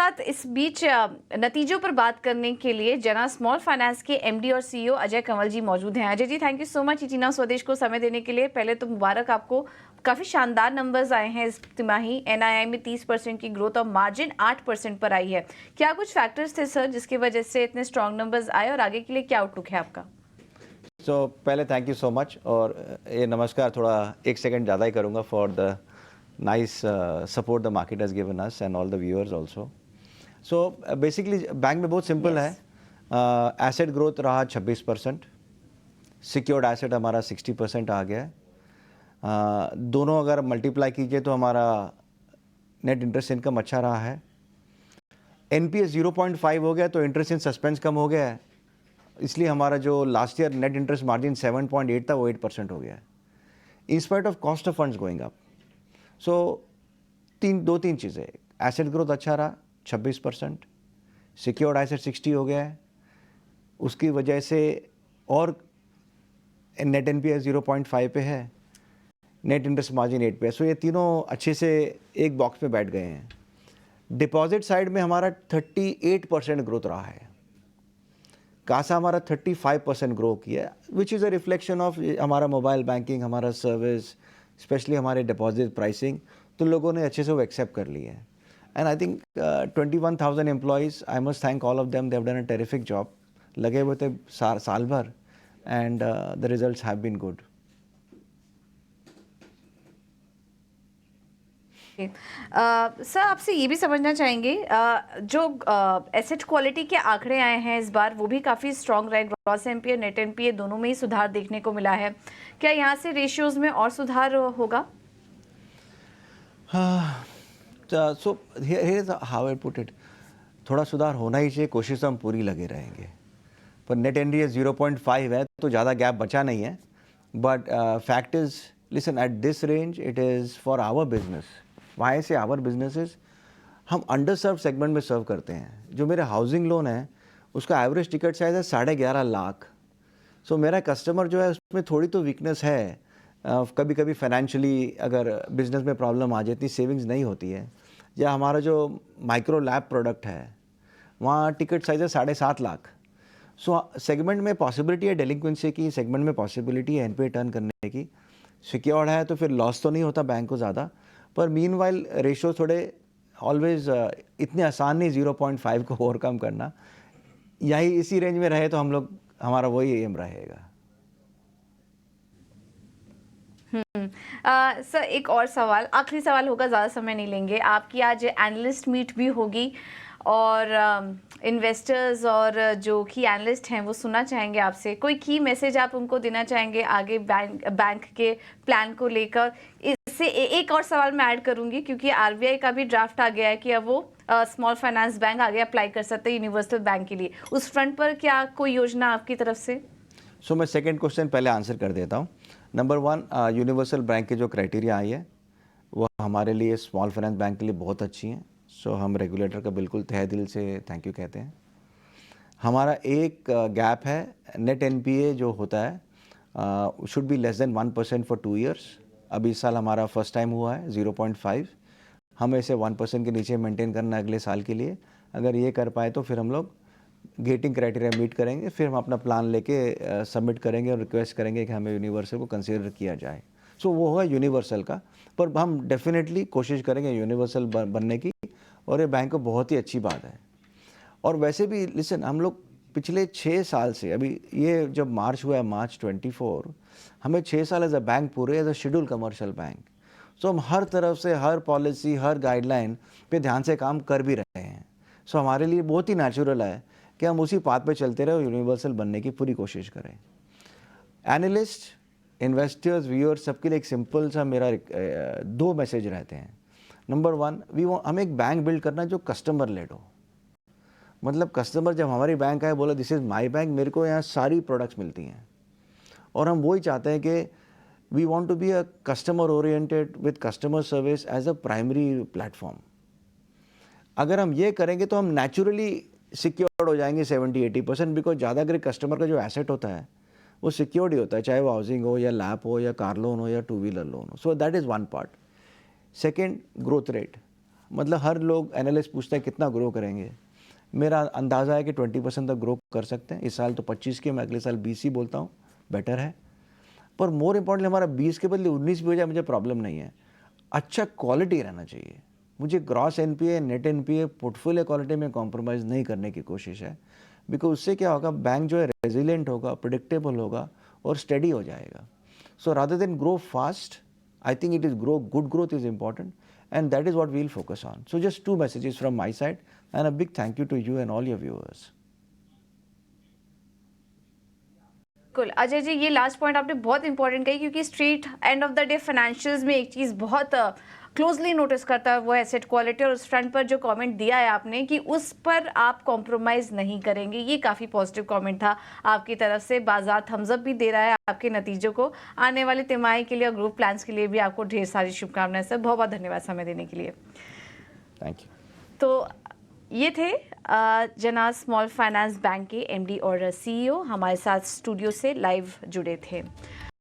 साथ इस बीच नतीजों पर बात करने के लिए जना स्मॉल फाइनेंस के एमडी और सीईओ अजय कंवल जी मौजूद हैं। Ajay ji, thank you so much इटीना स्वदेश को समय देने के लिए। पहले तो मुबारक आपको, काफ़ी शानदार नंबर्स आए हैं इस तिमाही। एनआईआई में 30% की ग्रोथ और मार्जिन 8% पर आई है। क्या कुछ फैक्टर्स थे सर जिसकी वजह से इतने स्ट्रॉन्ग नंबर्स आए और आगे के लिए क्या आउटलुक है आपका? पहले थैंक यू सो मच, और ये नमस्कार थोड़ा एक सेकंड ज़्यादा ही करूँगा for the nice support the market has given us and all the viewers also. So basically bank में बहुत सिंपल है। एसेट ग्रोथ रहा 26%, सिक्योर्ड एसेट हमारा 60% आ गया है। दोनों अगर मल्टीप्लाई कीजिए तो हमारा नेट इंटरेस्ट इनकम अच्छा रहा है। एनपीए 0.5 हो गया तो इंटरेस्ट इन सस्पेंस कम हो गया है, इसलिए हमारा जो last year net interest margin 7.8 था वो 8% हो गया है, in spite of cost of funds going up. So दो तीन चीज़ें, एसेट ग्रोथ अच्छा रहा 26%, सिक्योर्ड एसेट 60 हो गया है उसकी वजह से, और नेट एनपीए 0.5 पे है, नेट इंटरेस्ट मार्जिन 8 पे है। सो ये तीनों अच्छे से एक बॉक्स में बैठ गए हैं। डिपॉजिट साइड में हमारा 38% ग्रोथ रहा है, कासा हमारा 35% ग्रो किया, which is a reflection of हमारा मोबाइल बैंकिंग, हमारा सर्विस, स्पेशली हमारे डिपॉजिट प्राइसिंग, तो लोगों ने अच्छे से वो एक्सेप्ट कर लिया है। And I think 21,000 employees, I must thank all of them, they have done a terrific job. लगे हुए थे साल भर, and the results have been good. Sir, आपसे ये भी समझना चाहेंगे, जो एसेट क्वालिटी के आंकड़े आए हैं इस बार वो भी काफ़ी स्ट्रॉन्ग रहे। ग्रॉस एनपीए, नेट एनपीए दोनों में ही सुधार देखने को मिला है। क्या यहाँ से रेशियोज में और सुधार होगा? So here is how I put it, थोड़ा सुधार होना ही चाहिए, कोशिश हम पूरी लगे रहेंगे। पर नेट एनपीए 0.5 है तो ज़्यादा गैप बचा नहीं है, but fact is, listen, at this range it is for our business. Why say our businesses, हम अंडर सर्व सेगमेंट में सर्व करते हैं। जो मेरे हाउसिंग लोन है उसका एवरेज टिकट साइज है 11.5 लाख। सो मेरा कस्टमर जो है उसमें थोड़ी तो वीकनेस है, कभी कभी फाइनेंशियली अगर बिजनेस में प्रॉब्लम आ जाती, सेविंग्स नहीं होती है, या हमारा जो माइक्रो लैब प्रोडक्ट है वहाँ टिकट साइज है 7.5 लाख। सो सेगमेंट में पॉसिबिलिटी है डेलिक्वेंसी की, सेगमेंट में पॉसिबिलिटी है एनपीए टर्न करने की। सिक्योर्ड है तो फिर लॉस तो नहीं होता बैंक को ज़्यादा, पर मीनवाइल रेशो थोड़े ऑलवेज इतने आसान नहीं 0.5 को ओवरकम करना। यही इसी रेंज में रहे तो हम लोग, हमारा वही एम रहेगा। सर, एक और सवाल, आखिरी सवाल होगा, ज़्यादा समय नहीं लेंगे। आपकी आज एनालिस्ट मीट भी होगी और इन्वेस्टर्स और जो की एनालिस्ट हैं वो सुनना चाहेंगे आपसे। कोई की मैसेज आप उनको देना चाहेंगे आगे बैंक के प्लान को लेकर? इससे एक और सवाल मैं ऐड करूंगी, क्योंकि आरबीआई का भी ड्राफ्ट आ गया है कि अब वो स्मॉल फाइनेंस बैंक आगे अप्लाई कर सकते हैं यूनिवर्सल बैंक के लिए। उस फ्रंट पर क्या कोई योजना आपकी तरफ से? सो मैं सेकंड क्वेश्चन पहले आंसर कर देता हूँ। नंबर 1, यूनिवर्सल बैंक के जो क्राइटेरिया आई है वो हमारे लिए स्मॉल फाइनेंस बैंक के लिए बहुत अच्छी हैं। सो हम रेगुलेटर का बिल्कुल तहे दिल से थैंक यू कहते हैं। हमारा एक गैप है, नेट एनपीए जो होता है should be less than 1% for 2 years. अभी इस साल हमारा फर्स्ट टाइम हुआ है 0.5, हमें इसे 1% के नीचे मेंटेन करना है अगले साल के लिए। अगर ये कर पाए तो फिर हम लोग गेटिंग क्राइटेरिया मीट करेंगे, फिर हम अपना प्लान लेके सबमिट करेंगे और रिक्वेस्ट करेंगे कि हमें यूनिवर्सल को कंसीडर किया जाए। सो वो होगा यूनिवर्सल का, पर हम डेफिनेटली कोशिश करेंगे यूनिवर्सल बनने की, और ये बैंक को बहुत ही अच्छी बात है। और वैसे भी लिसन, हम लोग पिछले 6 साल से, अभी ये जब मार्च हुआ है मार्च 24, हमें 6 साल एज अ बैंक पूरे as a scheduled commercial bank. So हम हर तरफ से, हर पॉलिसी, हर गाइडलाइन पे ध्यान से काम कर भी रहे हैं। सो हमारे लिए बहुत ही नेचुरल है कि हम उसी पाथ पे चलते रहे, यूनिवर्सल बनने की पूरी कोशिश करें। एनालिस्ट, इन्वेस्टर्स, व्यूअर्स, सबके लिए एक सिंपल सा मेरा 2 मैसेज रहते हैं। नंबर 1, हम एक बैंक बिल्ड करना जो कस्टमर लेड हो। मतलब कस्टमर जब हमारी बैंक आए, बोला दिस इज़ माई बैंक, मेरे को यहाँ सारी प्रोडक्ट्स मिलती हैं, और हम वही चाहते हैं कि we want to be a customer oriented with customer service as a primary platform. अगर हम ये करेंगे तो हम नेचुरली सिक्योर्ड हो जाएंगे 70-80%, बिकॉज ज़्यादा अगर कस्टमर का जो एसेट होता है वो सिक्योर्ड ही होता है, चाहे वो हाउसिंग हो या लैप हो या कार लोन हो या 2 व्हीलर लोन हो। So that is one part. Second, growth rate. मतलब हर लोग एनालिस्ट पूछता है कितना ग्रो करेंगे। मेरा अंदाज़ा है कि 20% तक ग्रो कर सकते हैं। इस साल तो 25 की, मैं अगले साल 20 ही बोलता हूँ, बेटर है। पर मोर इम्पोर्टेंटली हमारा 20 के बदले 19 भी हो जाए, मुझे प्रॉब्लम नहीं है। अच्छा क्वालिटी रहना चाहिए। मुझे gross NPA, net NPA, portfolio quality में कॉम्प्रोमाइज़ नहीं करने की कोशिश है। बिकॉज उससे क्या होगा, बैंक जो है रेजिलिएंट होगा, प्रिडिक्टेबल होगा और स्टेडी हो जाएगा। So rather than grow fast, I think it is good growth is important, and that is what we'll focus on. So just two messages from my side, and a big thank you to you and all your viewers. बिल्कुल अजय जी, ये last point आपने बहुत important कही, क्योंकि street end of the day financials में एक चीज़ बहुत closely notice करता है, वो एसेट क्वालिटी। और उस फ्रंट पर जो कमेंट दिया है आपने कि उस पर आप कॉम्प्रोमाइज़ नहीं करेंगे, ये काफ़ी पॉजिटिव कमेंट था आपकी तरफ से। बाजार थम्स अप भी दे रहा है आपके नतीजों को। आने वाले तिमाही के लिए और ग्रुप प्लान्स के लिए भी आपको ढेर सारी शुभकामनाएं सर। बहुत बहुत धन्यवाद समय देने के लिए। Thank you. तो ये थे जनाज़ स्मॉल फाइनेंस बैंक के एमडी और सीईओ हमारे साथ स्टूडियो से लाइव जुड़े थे।